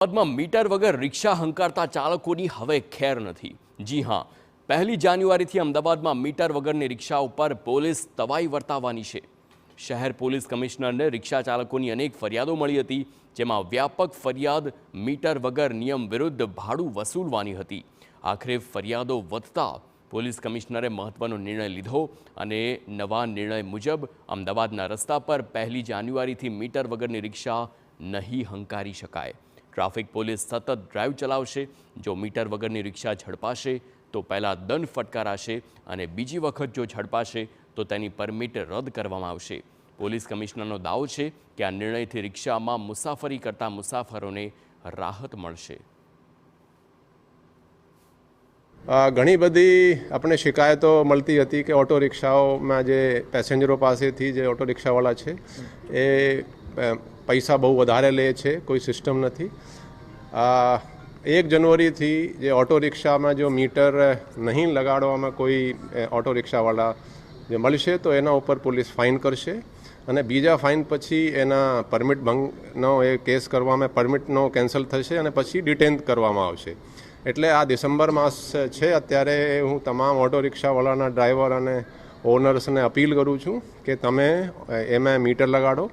અમદાવાદમાં મીટર વગર રિક્ષા હંકારતા ચાલકોની હવે ખેર નથી। જી હા, 1 જાન્યુઆરીથી અમદાવાદમાં મીટર વગરની રિક્ષા ઉપર પોલીસ તવાઈ વર્તાવવાની છે। શહેર પોલીસ કમિશનરને રિક્ષા ચાલકોની અનેક ફરિયાદો મળી હતી, જેમાં વ્યાપક ફરિયાદ મીટર વગર નિયમ વિરુદ્ધ ભાડું વસૂલવાની હતી। આખરે ફરિયાદો વધતા પોલીસ કમિશનરે મહત્વનો નિર્ણય લીધો અને નવા નિર્ણય મુજબ અમદાવાદના રસ્તા પર 1 જાન્યુઆરીથી મીટર વગરની રિક્ષા નહીં હંકારી શકાય। ટ્રાફિક પોલીસ સતત ડ્રાઈવ ચલાવશે। જો મીટર વગરની રિક્ષા ઝડપાશે તો પહેલાં દંડ ફટકારાશે અને બીજી વખત જો ઝડપાશે તો તેની પરમિટ રદ કરવામાં આવશે। પોલીસ કમિશનરનો દાવો છે કે આ નિર્ણયથી રિક્ષામાં મુસાફરી કરતા મુસાફરોને રાહત મળશે। ઘણી બધી આપણે શિકાયતો મળતી હતી કે ઓટો રિક્ષાઓમાં જે પેસેન્જરો પાસેથી જે ઓટો રિક્ષાવાળા છે એ પૈસા બહુ વધારે લે છે, કોઈ સિસ્ટમ નથી। 1 જાન્યુઆરીથી જે ઓટો રિક્ષામાં જો મીટર નહીં લગાડવામાં કોઈ ઓટો રિક્ષાવાળા જે મળશે તો એના ઉપર પોલીસ ફાઇન કરશે અને બીજા ફાઇન પછી એના પરમિટ ભંગનો એ કેસ કરવામાં, પરમિટનો કેન્સલ થશે અને પછી ડિટેન કરવામાં આવશે। એટલે આ ડિસેમ્બર માસ છે, અત્યારે હું તમામ ઓટો રિક્ષાવાળાના ડ્રાઈવર અને ઓનર્સને અપીલ કરું છું કે તમે એમાં મીટર લગાડો।